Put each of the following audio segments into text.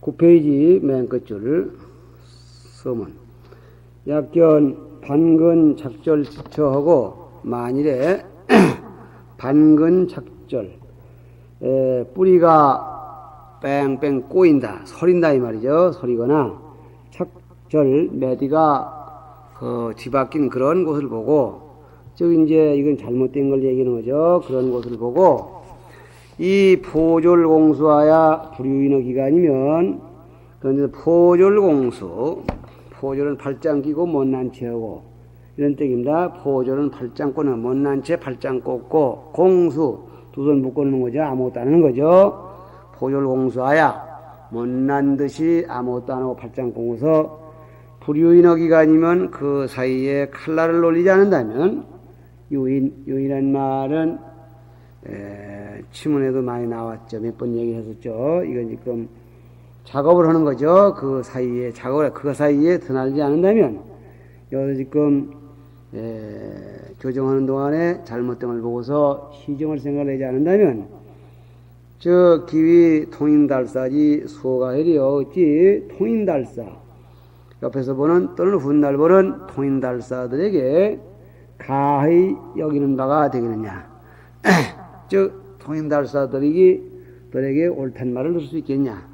9페이지 맨 끝줄 서문. 약견 반근 작절 지처하고 만일에 반근 작절 뿌리가 뺑뺑 꼬인다, 서린다 이 말이죠. 서리거나 작절 매디가 뒤바뀐 그런 곳을 보고, 즉 이제 이건 잘못된 걸 얘기하는 거죠. 그런 곳을 보고 이 포졸공수하야 불유인의 기간이면, 그런데 포졸공수, 포졸은 팔짱 끼고 못난 체하고 이런 뜻입니다. 포졸은 팔짱 꼬는 못난 채 팔짱 꽂고, 공수 두 손 묶어놓는 거죠. 아무것도 안 하는 거죠. 포졸공수하야 못난 듯이 아무것도 안 하고 팔짱 꽂고서 불유인의 기간이면 그 사이에 칼날을 놀리지 않는다면, 유인한 말은 치문에도 많이 나왔죠. 몇 번 얘기했었죠. 이건 지금 작업을 하는 거죠. 그 사이에 그 사이에 드날지 않는다면, 여기서 지금 교정하는 동안에 잘못된 걸 보고서 시정을 생각하지 않는다면, 저 기위 통인달사지 수호가헬이요. 어찌 통인달사, 옆에서 보는 또는 훗날 보는 통인달사들에게 가히 여기는 바가 되겠느냐. 즉 통인달사들에게 옳단 말을 들을 수 있겠냐.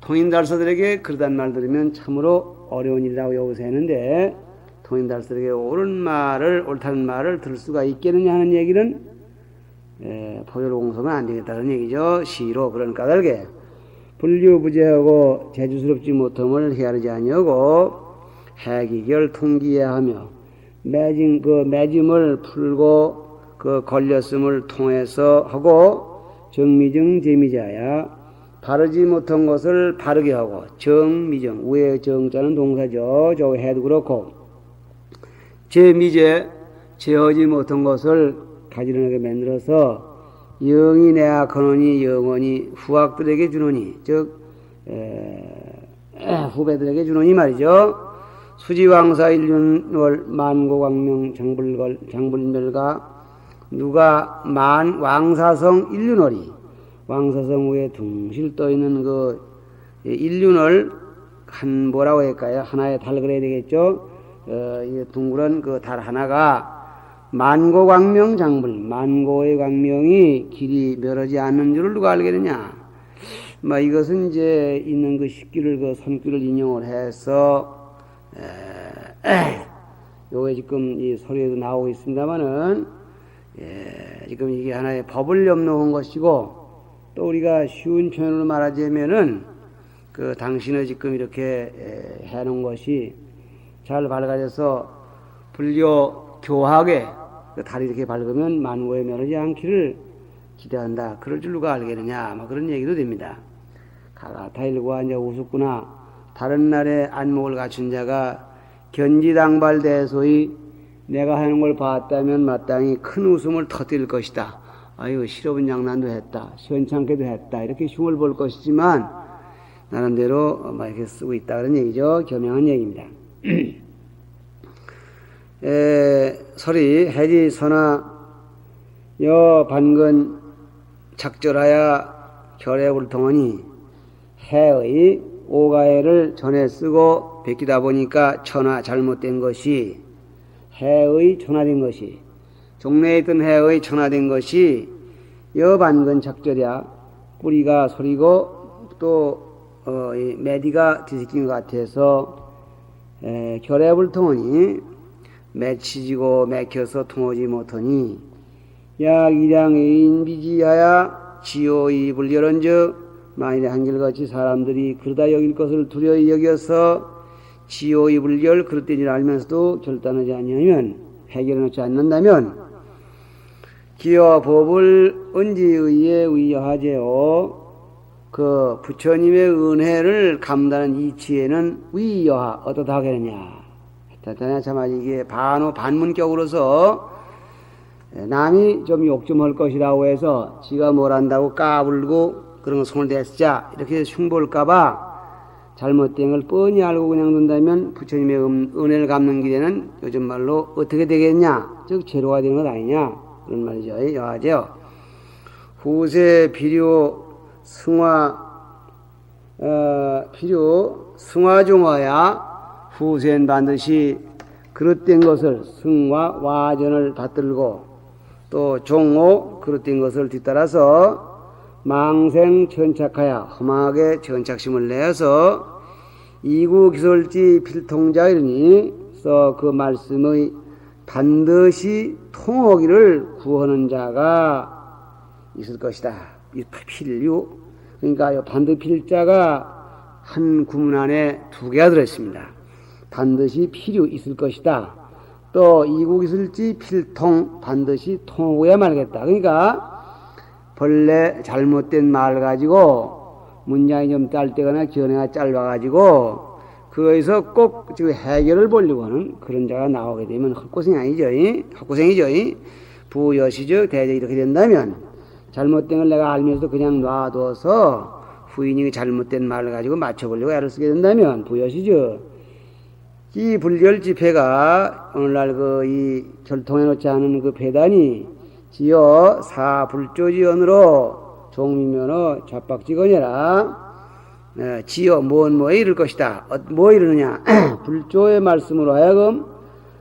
통인달사들에게 그러단 말 들으면 참으로 어려운 일이라고 여기서 했는데, 통인달사들에게 옳다는 말을 들을 수가 있겠느냐 하는 얘기는 포졸공수는 안 되겠다는 얘기죠. 시로. 그런 까닭에 불유부재하고 재주스럽지 못함을 헤아리지 아니하고 해기결 통기해야 하며, 매짐을 풀고 그 걸렸음을 통해서 하고, 정미정 재미자야 바르지 못한 것을 바르게 하고, 정미정 우에 정자는 동사죠. 저거 해도 그렇고, 재미제 재하지 못한 것을 가지런하게 만들어서 영이 내야 거노니 영원히 후학들에게 주노니, 즉 후배들에게 주노니 말이죠. 수지왕사 일륜월 만고광명 장불멸가 누가 왕사성 일륜월이, 왕사성 위에 둥실 떠있는 그 일륜월, 뭐라고 할까요? 하나의 달 그래야 되겠죠. 이 둥그런 그 달 하나가 만고광명 장불, 만고의 광명이 길이 멸하지 않는 줄을 누가 알겠느냐. 이것은 이제 있는 그 십기를, 그 선기를 인용을 해서 요게 지금 이 소리에도 나오고 있습니다만은, 지금 이게 하나의 법을 염놓은 것이고, 또 우리가 쉬운 표현으로 말하자면은 그 당신의 지금 이렇게 해놓은 것이 잘 밝아져서 불교 교학에 그 달이 이렇게 밝으면 만고에 멸하지 않기를 기대한다. 그럴 줄 누가 알겠느냐. 그런 얘기도 됩니다. 가가타일과 이제 우습구나. 다른 날에 안목을 갖춘 자가 견지당발대소이 내가 하는 걸 봤다면 마땅히 큰 웃음을 터뜨릴 것이다. 아유, 실업은 장난도 했다. 시원찮게도 했다. 이렇게 흉을 볼 것이지만 나름대로 이렇게 쓰고 있다. 그런 얘기죠. 겸양한 얘기입니다. 설이 해지선하 여 반근 작절하야 결해불통하니, 해의 오가해를 전에 쓰고 베끼다 보니까 천하 잘못된 것이, 해의 천하된 것이, 종래에 있던 해의 천하된 것이 여반근 작절이야. 뿌리가 소리고 또 매디가 뒤섞인 것 같아서 결해불통하니, 맺히지고 맥혀서 통하지 못하니, 약이량의인 비지하야 지오이 불결한즉, 만일에 한결같이 사람들이 그러다 여길 것을 두려이 여겨서 지오이 불결 그릇된 줄 알면서도 결단하지 아니하면, 해결해놓지 않는다면, 기와 법을 언제의에 위여하제요. 그 부처님의 은혜를 감당하는 이치에는 위여하 어떻다 하겠느냐. 참 이게 반문격으로서 남이 좀 욕 좀 할 것이라고 해서 지가 뭘 한다고 까불고 그런 거 손을 대쓰자 이렇게 흉볼까봐 잘못된 걸 뻔히 알고 그냥 둔다면 부처님의 은혜를 갚는 길에는 요즘 말로 어떻게 되겠냐, 즉 죄로가 되는 것 아니냐, 그런 말이죠. 여하죠. 후세 비료 승화 필요 승화종어야 후세는 반드시 그릇된 것을 승화 와전을 받들고 또 종호 그릇된 것을 뒤따라서 망생 천착하여 험하게 천착심을 내어서 이구기솔지 필통자 이르니 그 말씀의 반드시 통하기를 구하는 자가 있을 것이다. 이 필류 그러니까 반드 필자가 한 구문 안에 두 개가 들어있습니다. 반드시 필요 있을 것이다. 또 이국있을지 필통 반드시 통하고야 말겠다. 그러니까 본래 잘못된 말 가지고 문장이 좀 짧다거나 견해가 짧아가지고 그거에서 꼭 지금 해결을 보려고 하는 그런 자가 나오게 되면 헛고생이 아니죠. 헛고생이죠. 부여시적 대적 이렇게 된다면 잘못된 걸 내가 알면서도 그냥 놔둬서 부인이 잘못된 말을 가지고 맞춰보려고 애를 쓰게 된다면 부여시죠. 이 불결 집회가 오늘날 이 결통해 놓지 않은 그 배단이 지어 사불조지언으로 종미면허 좌박직언이라 지어 뭐에 이를 것이다. 뭐 이르느냐 불조의 말씀으로 하여금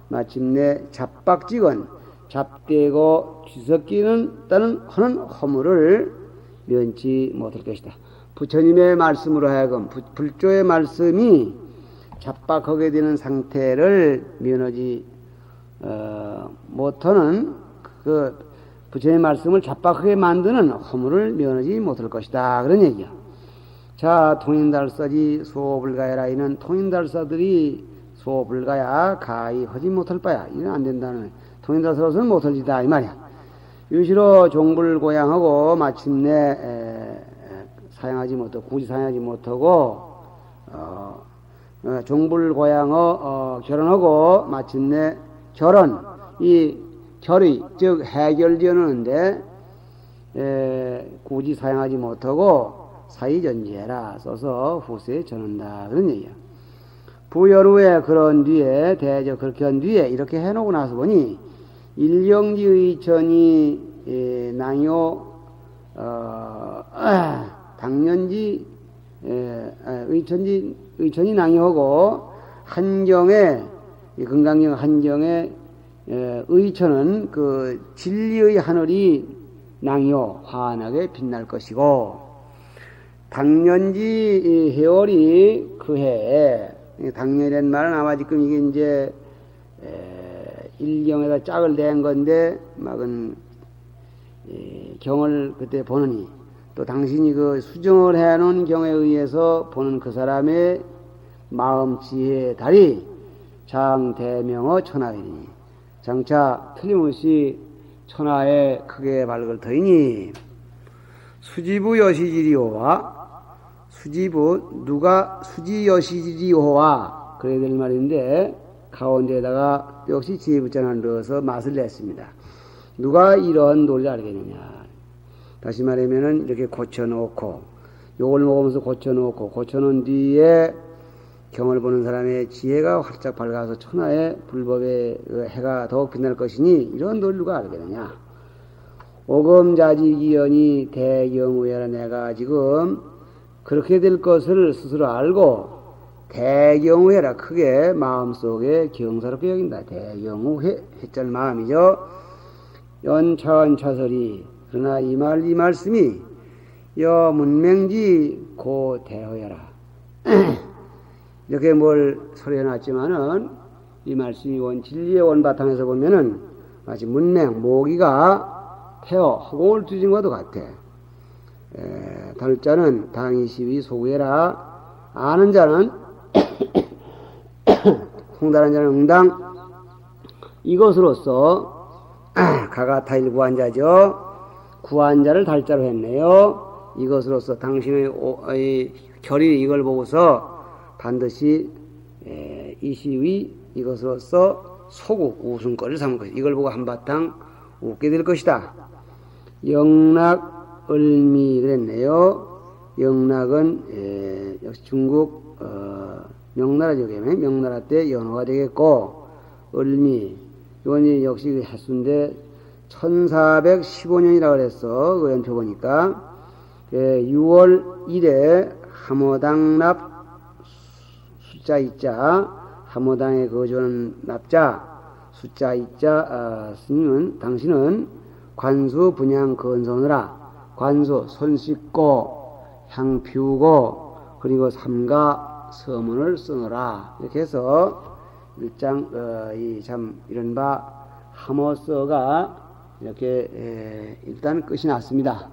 마침내 잡박직언 잡되고 뒤섞이는 따는 하는 허물을 면치 못할 것이다. 부처님의 말씀으로 하여금 불조의 말씀이 잡박하게 되는 상태를 면하지 못하는 그 부처님의 말씀을 잡박하게 만드는 허물을 면하지 못할 것이다. 그런 얘기야. 자, 통인달사지 소불가야라 이는 통인달사들이 소불가야 가히 하지 못할 바야. 이건 안 된다는 통인달사로서는 못할지다 이 말이야. 유시로 종불고양하고 마침내 사용하지 못하고 굳이 사용하지 못하고 종불고양어 결혼하고 마침내 결혼 이 결의 즉 해결지어는데 굳이 사용하지 못하고 사이전지해라 써서 후세에 전한다 그런 얘기야. 부여루에 그런 뒤에 대저 그렇게 한 뒤에 이렇게 해놓고 나서 보니 일령지의 전이 낭요 당년지 의천이 낭요하고 한경에 금강경 한경에 의천은 그 진리의 하늘이 낭요 환하게 빛날 것이고 당년지 해월이 그 해에 당년이라는 말은 아마 지금 이게 이제 일경에다 짝을 낸 건데 막은 경을 그때 보느니 또 당신이 그 수정을 해놓은 경에 의해서 보는 그 사람의 마음 지혜의 달이 장대명어 천하이니 장차 틀림없이 천하에 크게 밝을 터이니 수지부 여시지리호와 수지부 누가 수지 여시지리호와 그래야 될 말인데 가운데에다가 역시 지혜부자를 넣어서 맛을 냈습니다. 누가 이런 논리를 알겠느냐. 다시 말하면은 이렇게 고쳐놓고 요걸 먹으면서 고쳐놓은 뒤에 경을 보는 사람의 지혜가 활짝 밝아서 천하의 불법의 해가 더욱 빛날 것이니 이런 논리를 누가 알겠느냐. 오금자지기연이 대경우야라 내가 지금 그렇게 될 것을 스스로 알고 대경우해라 크게 마음속에 경사롭게 여긴다. 대경우해 해절 마음이죠. 연차원차설이 그러나 이 말씀이 여 문맹지 고 대허여라 이렇게 뭘 소리해놨지만은 이 말씀이 진리의 원바탕에서 보면은 마치 문맹 모기가 태어 허공을 뒤진 것도 같아. 달자는 당이시위 소구해라. 아는 자는 통달한 자는 응당 이것으로서 가가타일 구한자죠. 구한자를 달자로 했네요. 이것으로서 당신의 결이 이걸 보고서 반드시 이시위 이것으로서 소구 웃음거리를 삼을 것이다. 이걸 보고 한바탕 웃게 될 것이다. 영락 을미 그랬네요. 영락은 역시 중국 명나라죠. 명나라 때 연호가 되겠고 을미 이건 역시 횟수인데 1415년이라고 그랬어. 그 연표 보니까 6월 1에 함어당납 숫자 이자 함어당에 거주하는 납자 숫자 이자 스님은 당신은 관수 분양 건선으라 관수 손 씻고 향 피우고 그리고 삼가 서문을 쓰노라 이렇게 해서 일장 이 참 이른바 함어서가 이렇게 일단 끝이 났습니다.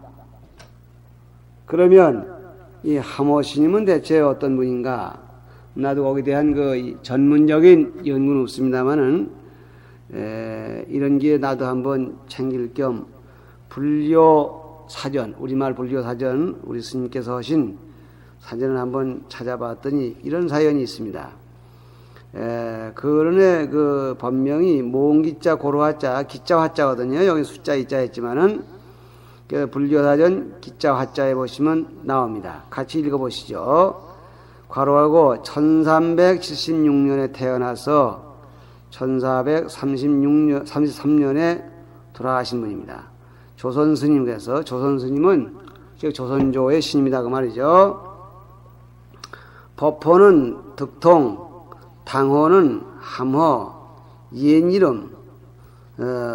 그러면 이 함어스님은 대체 어떤 분인가? 나도 거기에 대한 그 전문적인 연구는 없습니다만은 이런 기회에 나도 한번 챙길 겸 불교 사전, 우리말 불교 사전, 우리 스님께서 하신 사전을 한번 찾아봤더니 이런 사연이 있습니다. 그런에 그 법명이 모음기자 고로화자 기자 화자거든요. 여기 숫자 이자 했지만은 그 불교사전 기자 화자에 보시면 나옵니다. 같이 읽어보시죠. 괄호하고 1376년에 태어나서 1433년에 돌아가신 분입니다. 조선 스님께서 조선 스님은 조선조의 신입니다. 그 말이죠. 법호는 득통, 당호는 함호, 옛 이름,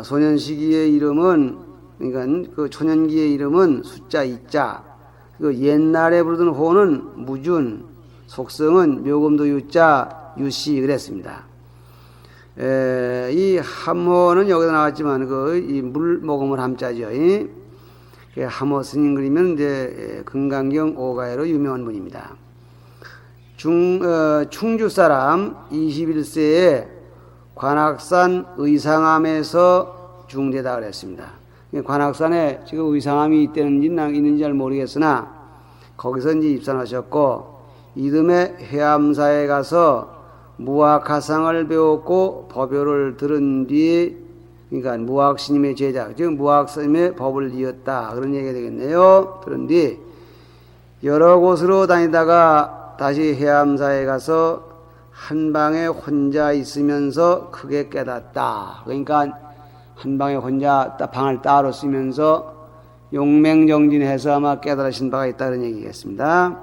소년 시기의 이름은 그러니까 그 초년기의 이름은 숫자 이자, 그 옛날에 부르던 호는 무준, 속성은 묘금도 유자, 유씨 그랬습니다. 이 함호는 여기서 나왔지만 이 물 모금을 함자죠. 함호 스님 그리면 이제 금강경 오가야로 유명한 분입니다. 충주 사람 21세에 관악산 의상암에서 중대다 그랬습니다. 관악산에 지금 의상암이 있는지 잘 모르겠으나 거기서 이제 입산하셨고 이듬해 해암사에 가서 무학하상을 배웠고 법요를 들은 뒤 그러니까 무학스님의 제자 즉 무학스님의 법을 이었다 그런 얘기가 되겠네요. 들은 뒤 여러 곳으로 다니다가 다시 해암사에 가서 한방에 혼자 있으면서 크게 깨닫다. 그러니까 한방에 혼자 방을 따로 쓰면서 용맹정진해서 아마 깨달으신 바가 있다 그런 얘기겠습니다.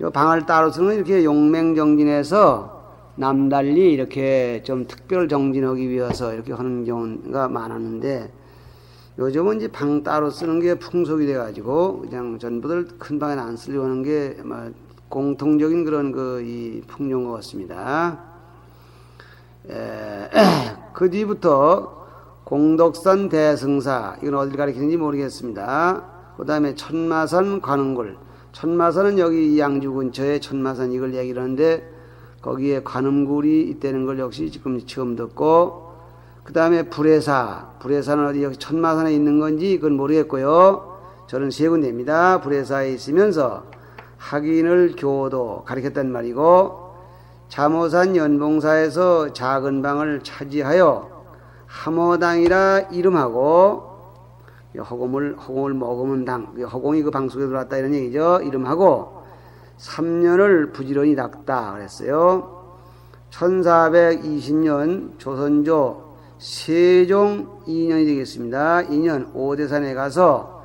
이 방을 따로 쓰는 건 이렇게 용맹정진해서 남달리 이렇게 좀 특별 정진하기 위해서 이렇게 하는 경우가 많았는데 요즘은 이제 방 따로 쓰는 게 풍속이 돼가지고 그냥 전부들 큰 방에 안 쓰려고 하는 게 아마 공통적인 그런 이 풍요인 것 같습니다. 그 뒤부터 공덕산 대승사 이건 어딜 가리키는지 모르겠습니다. 그 다음에 천마산 관음굴 천마산은 여기 양주 근처에 천마산 이걸 얘기를 하는데 거기에 관음굴이 있다는 걸 역시 지금 처음 듣고 그 다음에 불회사는 어디 여기 천마산에 있는 건지 그건 모르겠고요. 저는 세 군데입니다. 불회사에 있으면서 학인을 교도 가르쳤단 말이고 자모산 연봉사에서 작은 방을 차지하여 함어당이라 이름하고 허공을 머금은 당 허공이 그 방 속에 들어왔다 이런 얘기죠. 이름하고 3년을 부지런히 닦다 그랬어요. 1420년 조선조 세종 2년이 되겠습니다. 2년 오대산에 가서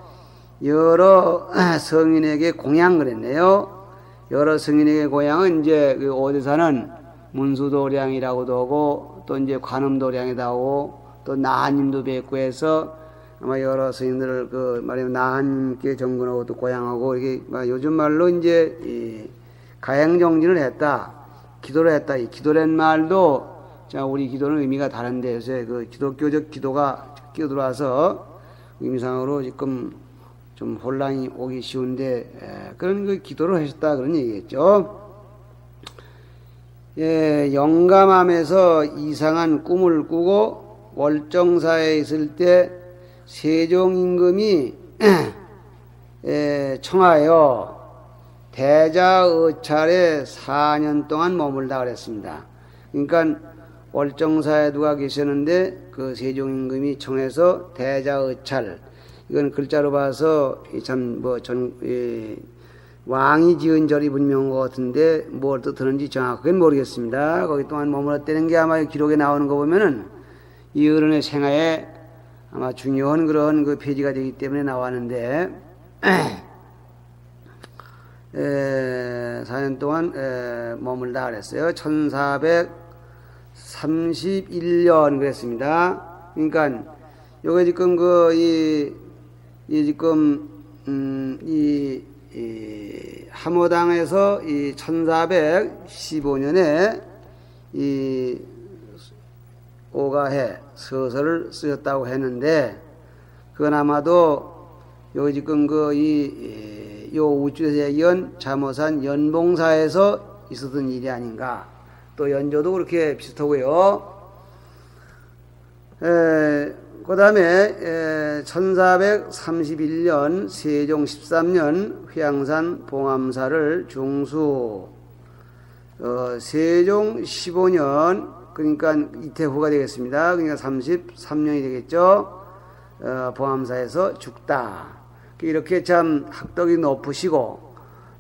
여러 성인에게 공양 그랬네요. 여러 성인에게 공양은 이제 그 오대산은 문수도량이라고도 하고 또 이제 관음도량이다 하고 또 나한님도 뵙고 해서 아마 여러 스님들을 말하면 나한님께 정근하고 또 고향하고 이게 요즘 말로 이제 이 가행정진을 했다, 기도를 했다. 이 기도란 말도 자 우리 기도는 의미가 다른데 요새 그 기독교적 기도가 끼어들어와서 의미상으로 지금 좀 혼란이 오기 쉬운데 그런 그 기도를 하셨다 그런 얘기겠죠. 영감함에서 이상한 꿈을 꾸고 월정사에 있을 때 세종 임금이 청하여 대자의찰에 4년 동안 머물다 그랬습니다. 그러니까 월정사에 누가 계셨는데 그 세종 임금이 청해서 대자의찰 이건 글자로 봐서 참 왕이 지은 절이 분명한 것 같은데 뭘 뜻하는지 정확하게 모르겠습니다. 거기 동안 머물렀다는 게 아마 기록에 나오는 거 보면은 이 어른의 생애에 아마 중요한 그런 그 페이지가 되기 때문에 나왔는데 4년 동안 머물다 그랬어요. 1431년 그랬습니다. 그러니까 요게 지금 이 함호당에서 이 1415년에 이 오가해 서설을 쓰셨다고 했는데, 그건 아마도 요 지금 요 우주대전 자모산 연봉사에서 있었던 일이 아닌가. 또 연조도 그렇게 비슷하고요. 그 다음에 1431년 세종 13년 회양산 봉암사를 중수, 세종 15년 그러니까 이태후가 되겠습니다. 그러니까 33년이 되겠죠. 봉암사에서 죽다. 이렇게 참 학덕이 높으시고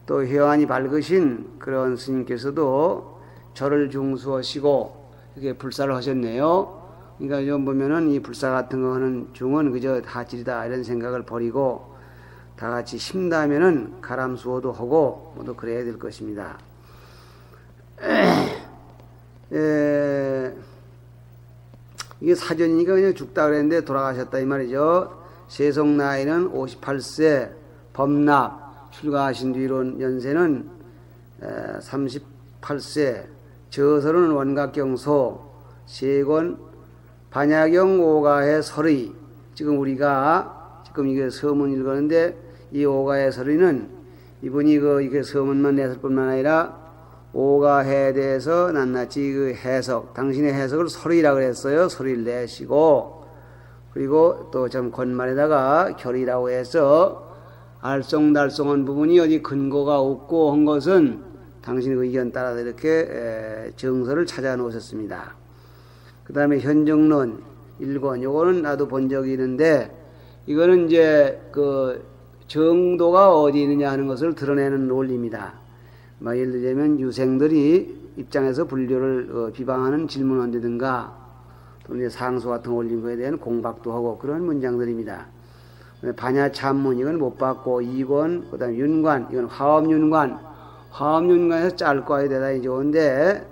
또 회환이 밝으신 그런 스님께서도 절을 중수하시고 이렇게 불사를 하셨네요. 그러니까 좀 보면은 이 불사 같은 거 하는 중은 그저 다질이다 이런 생각을 버리고 다 같이 힘다면은 가람수호도 하고 모두 그래야 될 것입니다. 이게 사전이니까 그냥 죽다 그랬는데 돌아가셨다 이 말이죠. 세속 나이는 58세, 범납 출가하신 뒤로 연세는 38세, 저설은 원각경소, 세권 반야경 오가의 설의. 지금 우리가 지금 이게 서문 읽었는데 이 오가의 설의는 이분이 이게 서문만 냈을 뿐만 아니라 오가해에 대해서 낱낱이 그 해석, 당신의 해석을 설의라 그랬어요. 설의를 내시고, 그리고 또 좀 건말에다가 결이라고 해서 알쏭달쏭한 부분이 어디 근거가 없고 한 것은 당신의 의견 따라 이렇게 정서를 찾아 놓으셨습니다. 그 다음에 현정론 1권, 요거는 나도 본 적이 있는데, 이거는 이제 그 정도가 어디 있느냐 하는 것을 드러내는 논리입니다. 예를 들자면 유생들이 입장에서 불교를 비방하는 질문한다든가, 또는 상소 같은 거 올린 거에 대한 공박도 하고 그런 문장들입니다. 반야 참문 이건 못 봤고, 2권, 그 다음에 윤관, 이건 화엄윤관. 화엄윤관에서 짧고 아야 대단히 좋은데,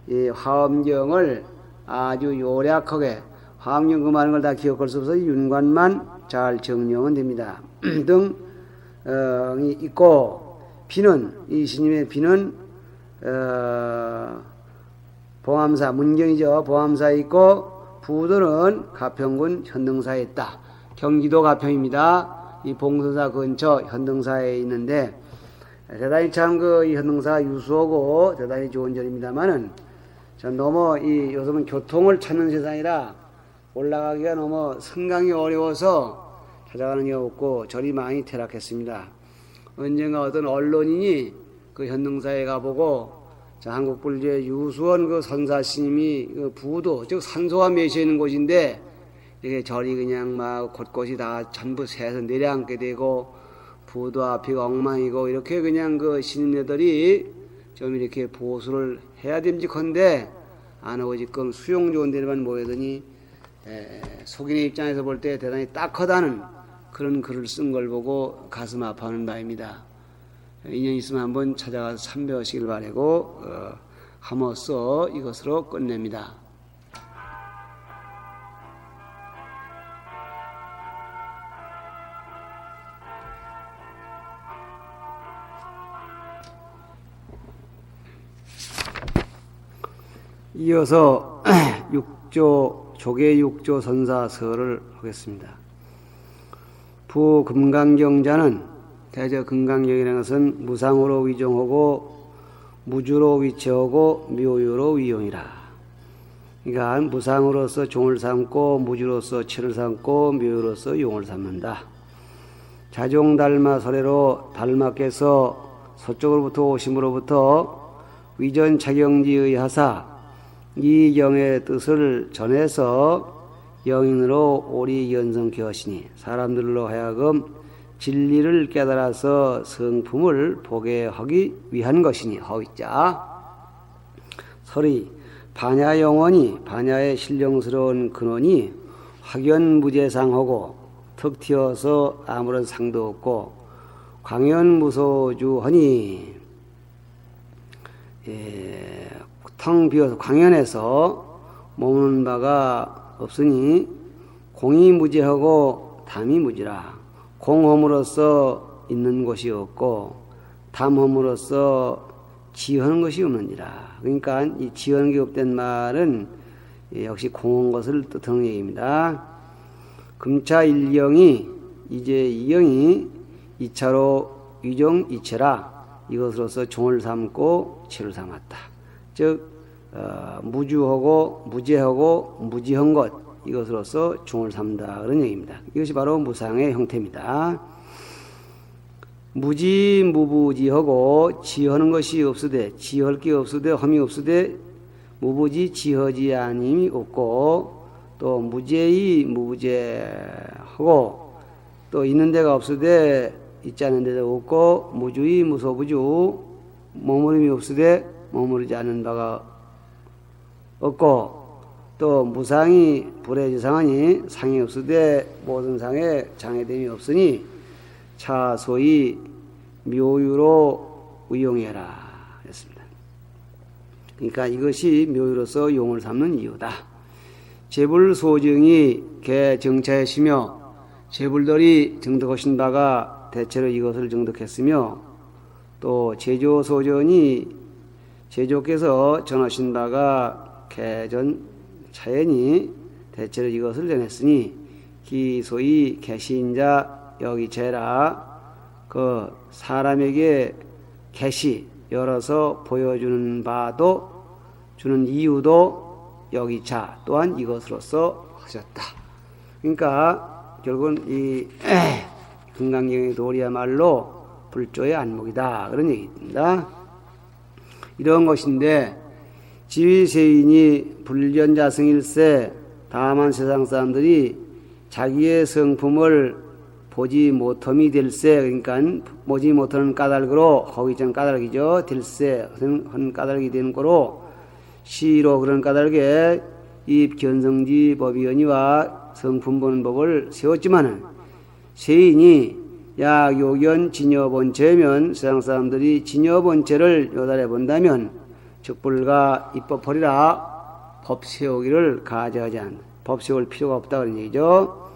이 화엄경을 아주 요략하게, 화엄경 그 많은 걸 다 기억할 수 없어서 윤관만 잘 정리하면 됩니다. 등이 있고, 비는, 이 스님의 비는 봉암사, 문경이죠. 봉암사에 있고, 부도는 가평군 현등사에 있다. 경기도 가평입니다. 이 봉선사 근처 현등사에 있는데, 대단히 참 이 현등사 유수하고 대단히 좋은 절입니다만은, 전 너무 요즘은 교통을 찾는 세상이라 올라가기가 너무 승강이 어려워서 찾아가는 게 없고 절이 많이 퇴락했습니다. 언젠가 어떤 언론인이 그 현등사에 가보고, 한국 불교의 유수원 그 선사 스님이 그 부도, 즉 산소가 맺혀 있는 곳인데, 이게 절이 그냥 막 곳곳이 다 전부 새서 내려앉게 되고, 부도 앞이 엉망이고, 이렇게 그냥 그 스님네들이 좀 이렇게 보수를 해야 됨직한데, 안 하고 지금 수용 좋은 데만 모이더니, 속인의 입장에서 볼 때 대단히 딱하다는 그런 글을 쓴 걸 보고 가슴 아파하는 바입니다. 인연 있으면 한번 찾아가서 참배하시길 바라고 함으로써 이것으로 끝냅니다. 이어서 조계 6조 선사설을 하겠습니다. 부금강경자는, 대저 금강경이라는 것은 무상으로 위종하고 무주로 위치하고 묘유로 위용이라. 그러니까 무상으로서 종을 삼고 무주로서 치를 삼고 묘유로서 용을 삼는다. 자종달마설례로 달마께서 서쪽으로부터 오심으로부터 위전 자경지의 하사 이 영의 뜻을 전해서 영인으로 오리 연성케 하시니 사람들로 하여금 진리를 깨달아서 성품을 보게 하기 위한 것이니. 허위자 설이 반야 영원이, 반야의 신령스러운 근원이 확연무제상하고 턱 튀어서 아무런 상도 없고 광연무소주하니 텅 비어서 광연해서 머무는 바가 없으니 공이 무지하고 담이 무지라. 공함으로써 있는 곳이 없고 담함으로써 지하는 것이 없느니라. 그러니까 이 지하는 게 없다는 말은 역시 공한 것을 뜻하는 얘기입니다. 금차 일경이 이제 이경이 이차로 위종 이체라. 이것으로서 종을 삼고 체를 삼았다. 즉 무주하고 무제하고 무지한 것, 이것으로서 종을 삼다 그런 얘기입니다. 이것이 바로 무상의 형태입니다. 무지무부지하고 지하는 것이 없으되 지할 게 없으되 험이 없으되 무부지 지하지 아님이 없고 또 무제이 무부제하고 또 있는 데가 없으되 있지 않은 데도 없고 무주의 무소부주 머무름이 없으되 머무르지 않은 바가 없고 또 무상이 불해지상하니 상이 없으되 모든 상에 장애됨이 없으니 차소히 묘유로 의용해라 했습니다. 그러니까 이것이 묘유로서 용을 삼는 이유다. 재불소정이 개정차했으며 재불들이 정득하신 바가 대체로 이것을 정득했으며 또 제조소전이 제조께서 전하신 바가 개전 차연이 대체로 이것을 전했으니 기소히 개시인자 여기체라. 그 사람에게 개시 열어서 보여주는 바도 주는 이유도 여기차 또한 이것으로서 하셨다. 그러니까 결국은 이 금강경의 도리야말로 불조의 안목이다 그런 얘기입니다. 이런 것인데 지위세인이 불견자성일세 다만 세상 사람들이 자기의 성품을 보지 못함이 될세. 그러니까 보지 못하는 까닭으로 허위전 까닭이죠. 될세 한 까닭이 되는 거로 시로 그런 까닭에 입견성지 법위원이와 성품 보는 법을 세웠지만은 세인이 약 요견 진여본체면 세상 사람들이 진여본체를 요달해 본다면 적불가 입법허리라. 법 세우기를 가져하지 않. 법 세울 필요가 없다 그런 얘기죠.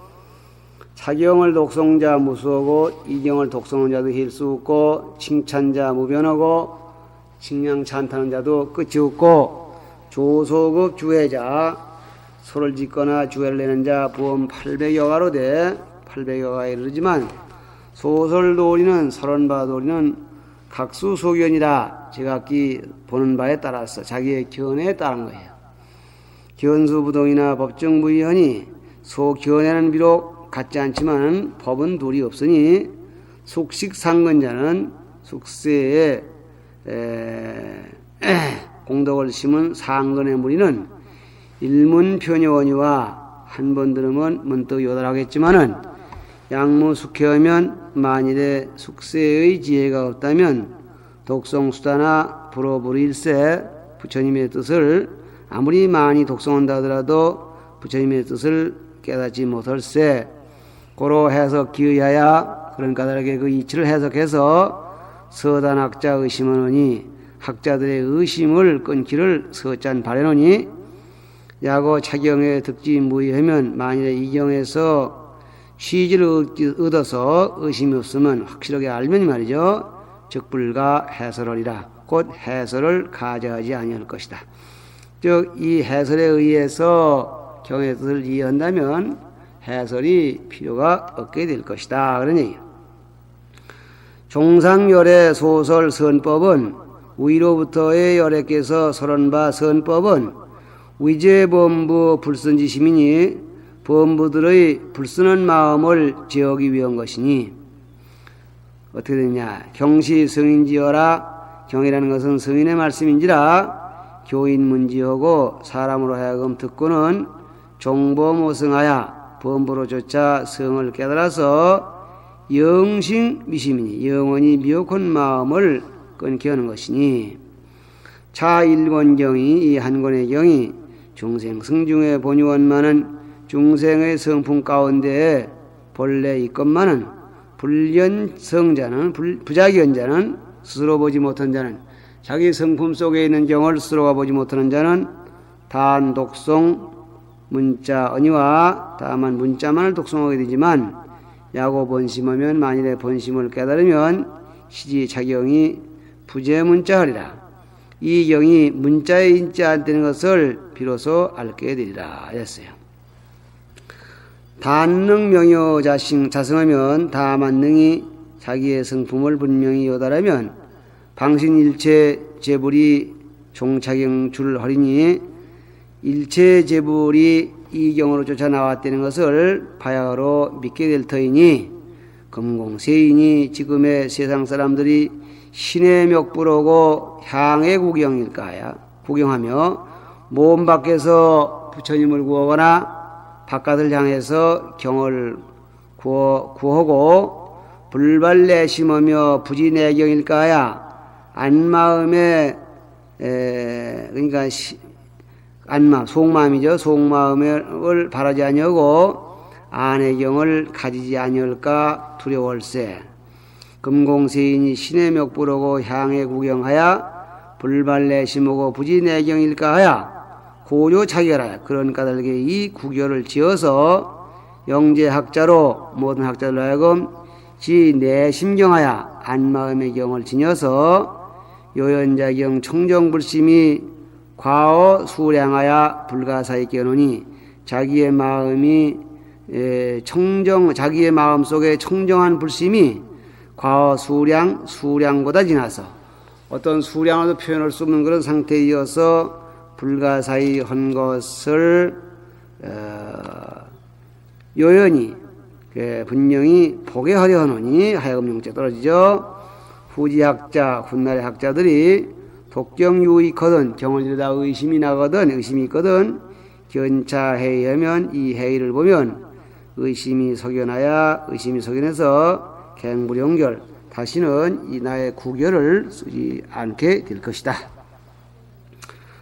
차경을 독성자 무수하고 이경을 독성한 자도 힐수 없고 칭찬자 무변하고 칭량 찬탄한 자도 끝이 없고 조소급 주회자 소를 짓거나 주회를 내는 자 부엄 800여가로 돼 800여가에 이르지만 소설도리는 설원바도리는 각수소견이라 제각기 보는 바에 따라서 자기의 견해에 따른 거예요. 견수부동이나 법정부의하니 소견에는 비록 같지 않지만 법은 도리 없으니 숙식상근자는 숙세에 공덕을 심은 상근의 무리는 일문표녀원이와 한 번 들으면 문득 요달하겠지만은 양무숙회하면 만일에 숙세의 지혜가 없다면 독성수다나 불어부일세 부처님의 뜻을 아무리 많이 독성한다 하더라도 부처님의 뜻을 깨닫지 못할세. 고로 해석 기의하야 그런 까닭에 그 이치를 해석해서 서단학자 의심하노니 학자들의 의심을 끊기를 서짠 바라노니 야고 차경에 득지 무의하면 만일에 이 경에서 취지를 얻어서 의심이 없으면 확실하게 알면 말이죠. 적불가 해설하리라. 곧 해설을 가져하지 아니할 것이다. 즉 이 해설에 의해서 경의 뜻을 이해한다면 해설이 필요가 없게 될 것이다 그런 얘기예요. 종상열의 소설 선법은 위로부터의 열애께서 설한바 선법은 위제범부 불선지심이니 범부들의 불순한 마음을 제하기 위한 것이니 어떻게 되냐. 경시 성인지어라. 경이라는 것은 성인의 말씀인지라 교인문지하고 사람으로 하여금 듣고는 종범오성하야 범부로조차 성을 깨달아서 영싱미심이니 영원히 미혹한 마음을 끊게 하는 것이니 차일권경이 이 한 권의 경이 중생 성중에 본유원만은 중생의 성품 가운데에 본래 있건만은 불연성자는 부자기언자는 스스로 보지 못한 자는 자기 성품 속에 있는 경을 스스로가 보지 못하는 자는 단 독송 문자 언의와 다만 문자만을 독송하게 되지만 야고 번심하면 만일에 번심을 깨달으면 시지 자경이 부재문자하리라. 이 경이 문자에 있지 않다는 것을 비로소 알게 되리라 했어요. 단능 명요 자성하면 다만 능히 자기의 성품을 분명히 요달하면 방신일체 재불이 종착용 줄 하리니 일체 재불이 이 경으로 쫓아 나왔다는 것을 바야흐로 믿게 될 터이니 금공세인이 지금의 세상 사람들이 신의 멱부로고 향의 구경하며 몸 밖에서 부처님을 구하거나 바깥을 향해서 경을 구하고 불발내심하며 부지내경일까야 안마음에 그러니까 안마음 속마음이죠. 속마음을 바라지 아니하고 안의 경을 가지지 아니할까 두려울세. 금공세인이 신의 멱부로고 향에 구경하야 불발내심하고 부지내경일까 하야 고조 자결하야 그런 까닭에 이 구결을 지어서 영재학자로 모든 학자들로 하여금 지 내심경하야 안마음의 경을 지녀서 요연자경 청정불심이 과어 수량하야 불가사의 깨노니 자기의 마음이 자기의 마음 속에 청정한 불심이 과어 수량보다 지나서 어떤 수량으로도 표현할 수 없는 그런 상태이어서 불가사의 한 것을 요연히 분명히 보게 하려 하노니 하여금 영체 떨어지죠. 후지학자 훗날의 학자들이 독경유익하든 경을 들여다 의심이 나거든 의심이 있거든 견차 회의하면 이 회의를 보면 의심이 석연하야 의심이 석연해서 갱불용결 다시는 이 나의 구결을 쓰지 않게 될 것이다.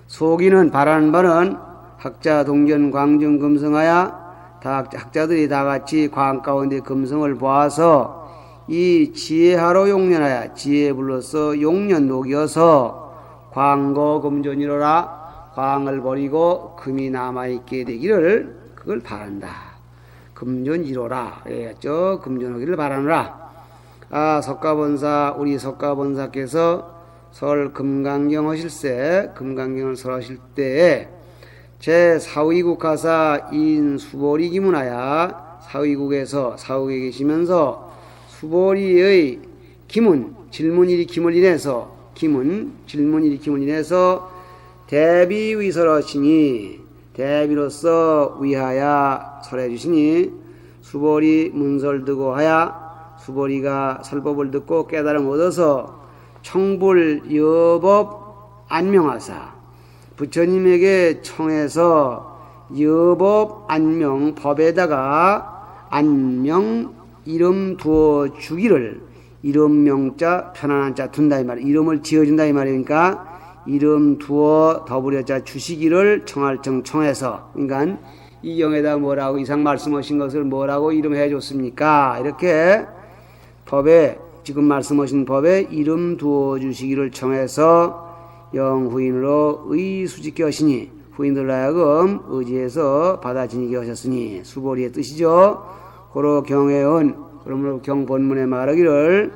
속이는 바라는 바는 학자 동전 광정 금성하야 다 학자들이 다 같이 광 가운데 금성을 보아서 이 지혜하로 용련하야 지혜에 불러서 용련 녹여서 광거 금존이로라 광을 버리고 금이 남아있게 되기를 그걸 바란다. 금존 이로라 그랬죠. 금존하기를 바라노라. 석가본사 우리 석가본사께서 설 금강경 하실세 금강경을 설하실 때에 제 사위국하사 인 수보리 기문하야 사위국에 계시면서 수보리의 기문 질문 일으킴을 인해서 대비위설하시니 대비로서 위하여 설해 주시니 수보리 문설 듣고 하야 수보리가 설법을 듣고 깨달음 얻어서 청불 여법 안명하사 부처님에게 청해서 여법 안명 법에다가 안명 이름 두어 주기를 이름 명자 편안한 자 둔다 이 말이에요. 이름을 지어준다 이 말이니까 이름 두어 더불여 자 주시기를 청해서 그러니까 이 경에다 뭐라고 이상 말씀하신 것을 뭐라고 이름해 줬습니까? 이렇게 법에 지금 말씀하신 법에 이름 두어 주시기를 청해서 영후인으로 의수직게 하시니 후인들로 하여금 의지해서 받아 지니게 하셨으니 수보리의 뜻이죠. 고로 경회은 그러므로 경본문에 말하기를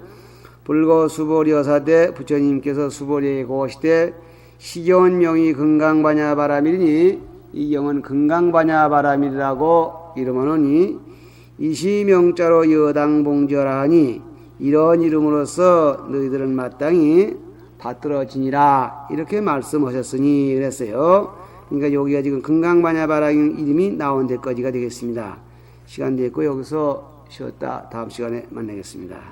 불고 수보리 여사대 부처님께서 수보리에게 고하시되 시경은명이 금강반야바라밀이니 이 경은 금강반야바라밀이라고 이름하노니 이시명자로 여당봉절하니 이런 이름으로써 너희들은 마땅히 받들어지니라 이렇게 말씀하셨으니 그랬어요. 그러니까 여기가 지금 금강반야바라밀 이름이 나온 데까지가 되겠습니다. 시간 됐고 여기서 쉬었다 다음 시간에 만나겠습니다.